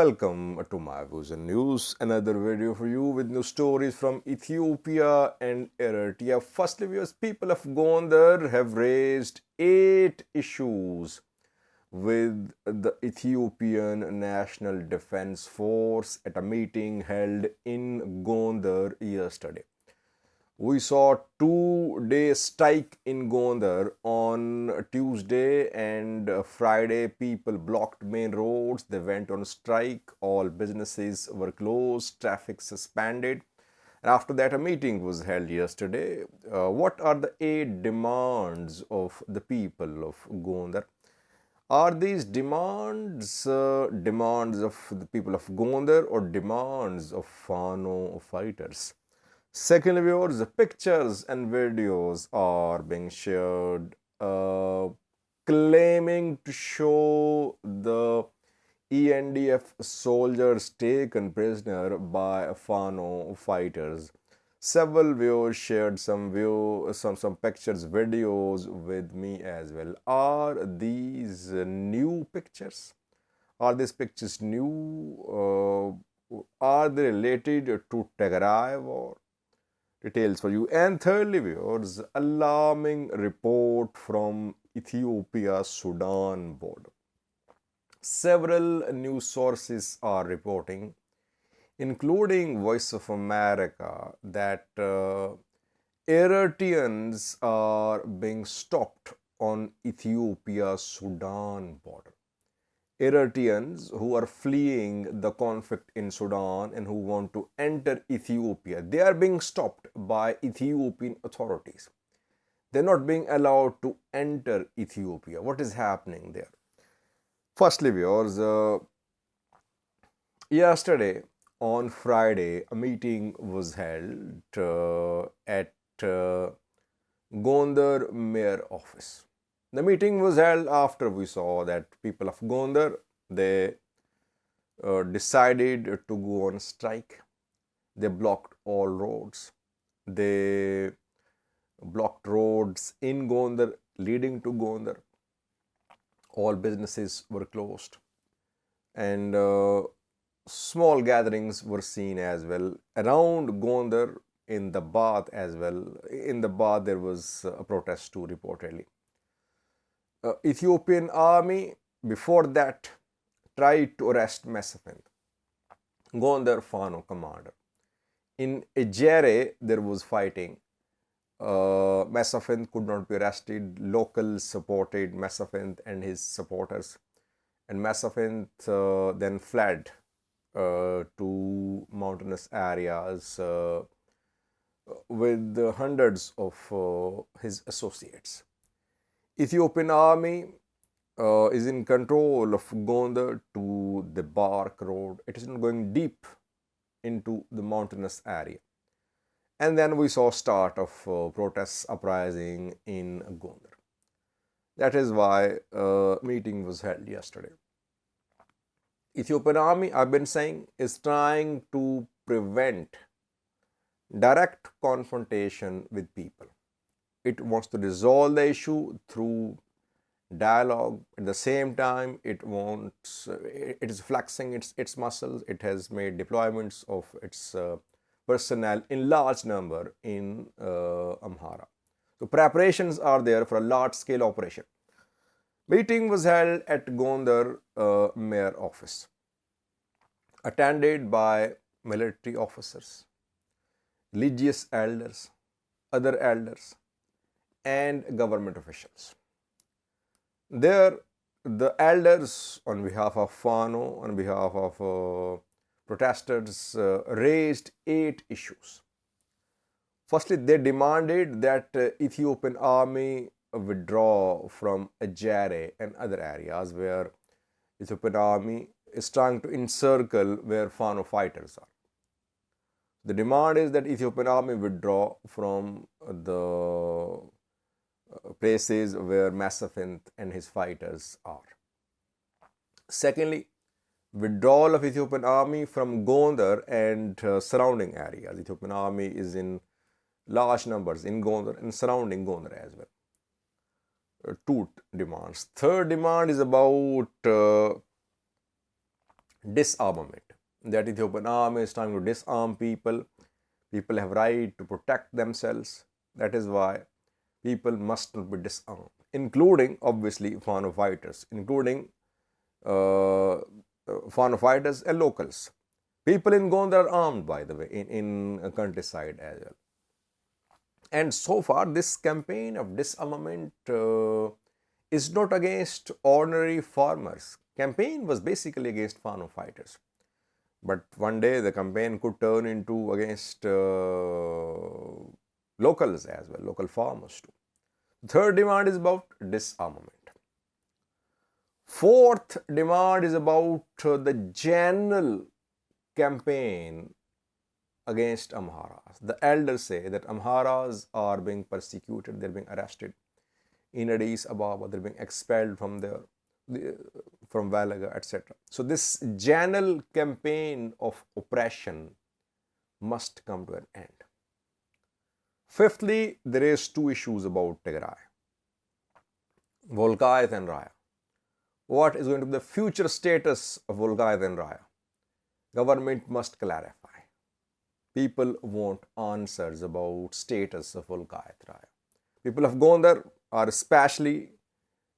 Welcome to my views and news. Another video for you with new stories from Ethiopia and Eritrea. Firstly, viewers, people of Gondar have raised 8 issues with the Ethiopian National Defense Force at a meeting held in Gondar yesterday. We saw 2-day strike in Gondar on Tuesday and Friday. People blocked main roads. They went on strike. All businesses were closed. Traffic suspended. And after that, a meeting was held yesterday. What are the 8 demands of the people of Gondar? Are these demands demands of the people of Gondar or demands of Fano fighters? Second, viewers, the pictures and videos are being shared claiming to show the ENDF soldiers taken prisoner by Fano fighters. Several viewers shared some pictures, videos with me as well. Are these new pictures? Are these pictures new? Are they related to Tigray war? Details for you. And thirdly, viewers, alarming report from Ethiopia-Sudan border. Several news sources are reporting, including Voice of America, that Eritreans are being stopped on Ethiopia-Sudan border. Eritreans who are fleeing the conflict in Sudan and who want to enter Ethiopia, they are being stopped by Ethiopian authorities. They're not being allowed to enter Ethiopia. What is happening there? Firstly, viewers, yesterday on Friday, a meeting was held at Gondar Mayor Office. The meeting was held after we saw that people of Gondar, they decided to go on strike. They blocked all roads. They blocked roads in Gondar leading to Gondar. All businesses were closed. And small gatherings were seen as well around Gondar, in the Bath as well. In the Bath, there was a protest too, reportedly. Ethiopian army before that tried to arrest Mesafint, Gondar Fano commander. In Ejere, there was fighting. Mesafint could not be arrested. Locals supported Mesafint and his supporters. And Mesafint then fled to mountainous areas with hundreds of his associates. Ethiopian army is in control of Gondar to the Bark road. It is not going deep into the mountainous area. And then we saw start of protests uprising in Gondar. That is why meeting was held yesterday. Ethiopian army, I've been saying, is trying to prevent direct confrontation with people. It wants to resolve the issue through dialogue. At the same time, it is flexing its muscles. It has made deployments of its personnel in large number in Amhara. So preparations are there for a large-scale operation. Meeting was held at Gondar Mayor Office, attended by military officers, religious elders, other elders, and government officials. There, the elders, on behalf of Fano, on behalf of protesters, raised 8 issues. Firstly, they demanded that Ethiopian army withdraw from Ejere and other areas where Ethiopian army is trying to encircle where Fano fighters are. The demand is that Ethiopian army withdraw from the places where Mesafint and his fighters are. Secondly, withdrawal of Ethiopian army from Gondar and surrounding areas. Ethiopian army is in large numbers in Gondar and surrounding Gondar as well. 2 demands. Third demand is about disarmament. That Ethiopian army is trying to disarm people. People have right to protect themselves. That is why people must not be disarmed, including obviously foreign fighters, including uh, foreign fighters and locals. People in Gondar are armed, by the way, in countryside as well. And so far, this campaign of disarmament is not against ordinary farmers. Campaign was basically against foreign fighters. But one day the campaign could turn into against locals as well, local farmers too. Third demand is about disarmament. Fourth demand is about the general campaign against Amharas. The elders say that Amharas are being persecuted, they're being arrested in Addis Ababa, they're being expelled from there, from Valaga, etc. So this general campaign of oppression must come to an end. Fifthly, there is two issues about Tigray, Volkayth and Raya. What is going to be the future status of Volkayth and Raya? Government must clarify. People want answers about status of Volkayth Raya. People of Gondar are especially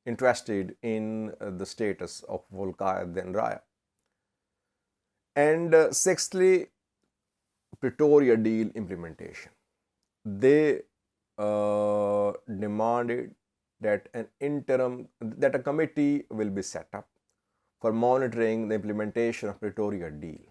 interested in the status of Volkayth and Raya. And sixthly, Pretoria deal implementation. They demanded that a committee will be set up for monitoring the implementation of Pretoria deal.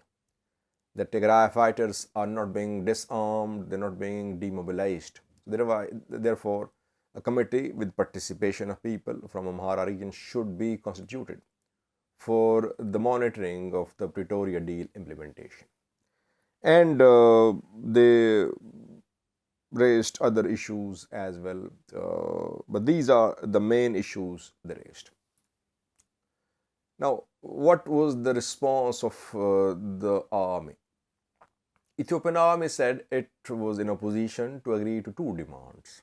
The Tigray fighters are not being disarmed, they're not being demobilized. Therefore, a committee with participation of people from Amhara region should be constituted for the monitoring of the Pretoria deal implementation. And they raised other issues as well, but these are the main issues they raised. Now, what was the response of the army? Ethiopian army said it was in opposition to agree to two demands: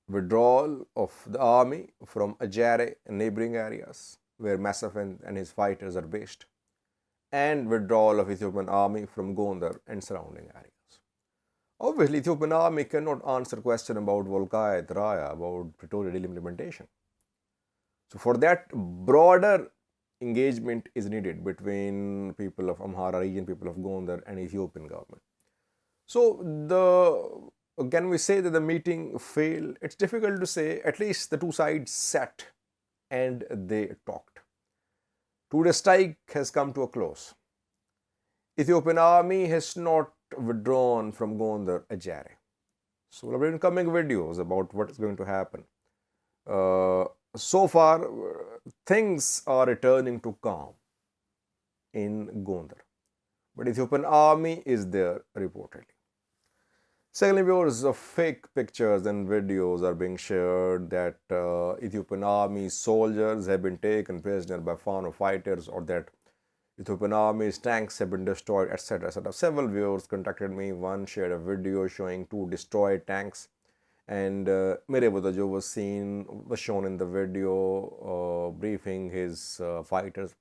withdrawal of the army from Ajare and neighboring areas where Massaf and his fighters are based, and withdrawal of Ethiopian army from Gondar and surrounding areas. Obviously, Ethiopian army cannot answer question about Volkayth, Raya, about Pretoria deal implementation. So for that, broader engagement is needed between people of Amhara region, people of Gondar and Ethiopian government. So can we say that the meeting failed? It's difficult to say. At least the two sides sat and they talked. Today's strike has come to a close. Ethiopian army has not withdrawn from Gondar, Ajare. So we'll have incoming videos about what is going to happen. So far, things are returning to calm in Gondar, but Ethiopian army is there reportedly. Secondly, viewers, fake pictures and videos are being shared that Ethiopian army soldiers have been taken prisoner by Fano fighters, or that Ethiopian army's tanks have been destroyed, etc. etc. Several viewers contacted me. One shared a video showing two destroyed tanks, and Mirebodajo was shown in the video briefing his fighters.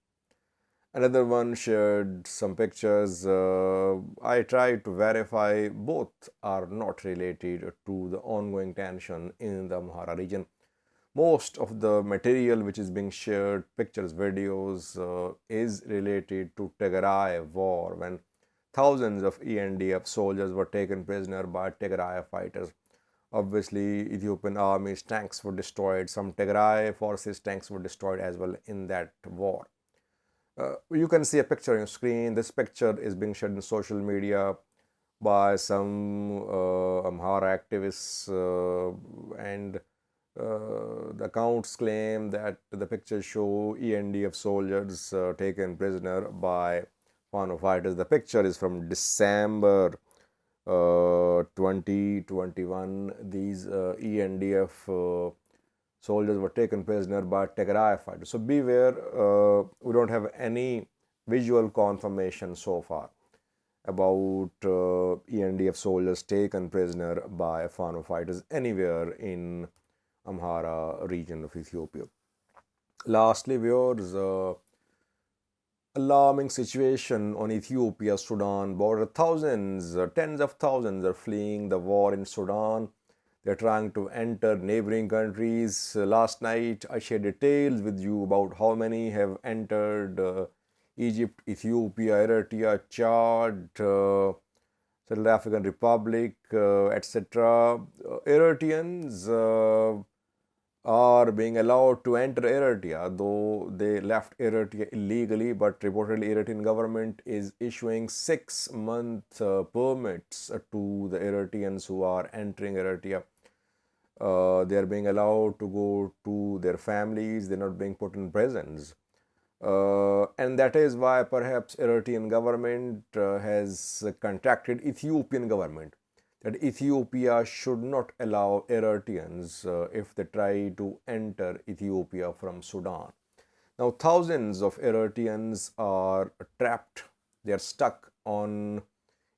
Another one shared some pictures. I tried to verify both are not related to the ongoing tension in the Amhara region. Most of the material which is being shared, pictures, videos, is related to Tigray war, when thousands of ENDF soldiers were taken prisoner by Tigray fighters. Obviously, Ethiopian army's tanks were destroyed. Some Tigray forces tanks were destroyed as well in that war. You can see a picture on your screen. This picture is being shared in social media by some Amhara activists, and the accounts claim that the pictures show ENDF soldiers taken prisoner by Fano fighters. The picture is from December 2021. These ENDF soldiers were taken prisoner by Tigray fighters. So beware, we don't have any visual confirmation so far about ENDF soldiers taken prisoner by Fano fighters anywhere in Amhara region of Ethiopia. Lastly, viewers, alarming situation on Ethiopia-Sudan border. Thousands, tens of thousands are fleeing the war in Sudan. They're trying to enter neighboring countries. Last night, I shared details with you about how many have entered Egypt, Ethiopia, Eritrea, Chad, Central African Republic, etc. Eritreans are being allowed to enter Eritrea, though they left Eritrea illegally, but reportedly Eritrean government is issuing 6-month permits to the Eritreans who are entering Eritrea. They are being allowed to go to their families, they're not being put in prisons. And that is why perhaps Eritrean government has contacted Ethiopian government that Ethiopia should not allow Eritreans if they try to enter Ethiopia from Sudan. Now, thousands of Eritreans are trapped, they are stuck on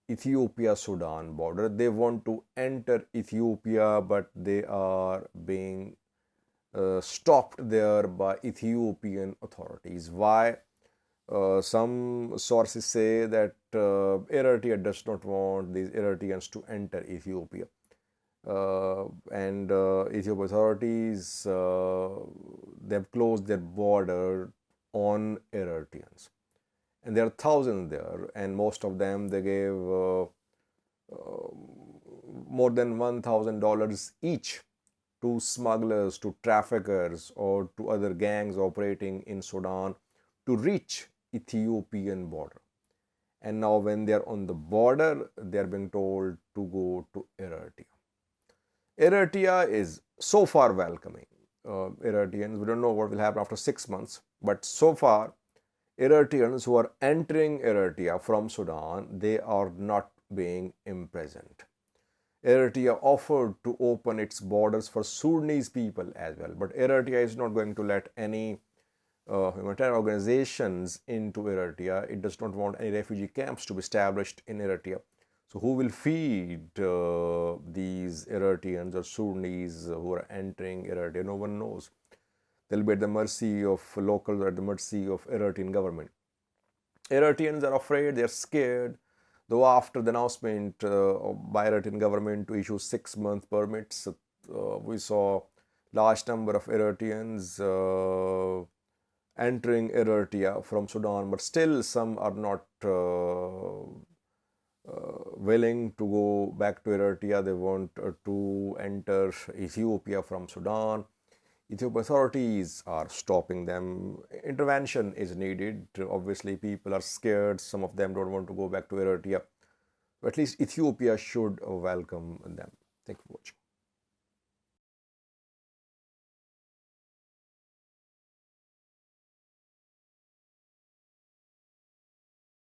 Ethiopia-Sudan border. They want to enter Ethiopia, but they are being stopped there by Ethiopian authorities. Why? Some sources say that Eritrea does not want these Eritreans to enter Ethiopia. And Ethiopian authorities, they've closed their border on Eritreans. And there are thousands there, and most of them, they gave more than $1,000 each to smugglers, to traffickers, or to other gangs operating in Sudan to reach Ethiopian border. And now when they are on the border, they are being told to go to Eritrea. Eritrea is so far welcoming Eritreans. We don't know what will happen after 6 months, but so far, Eritreans who are entering Eritrea from Sudan, they are not being imprisoned. Eritrea offered to open its borders for Sudanese people as well, but Eritrea is not going to let any humanitarian organizations into Eritrea. It does not want any refugee camps to be established in Eritrea. So who will feed these Eritreans or Sudanese who are entering Eritrea? No one knows. They'll be at the mercy of locals or at the mercy of Eritrean government. Eritreans are afraid, they're scared, though after the announcement by Eritrean government to issue 6-month permits, we saw large number of Eritreans entering Eritrea from Sudan, but still some are not willing to go back to Eritrea. They want to enter Ethiopia from Sudan. Ethiopian authorities are stopping them. Intervention is needed. Obviously, people are scared. Some of them don't want to go back to Eritrea. But at least Ethiopia should welcome them. Thank you for watching.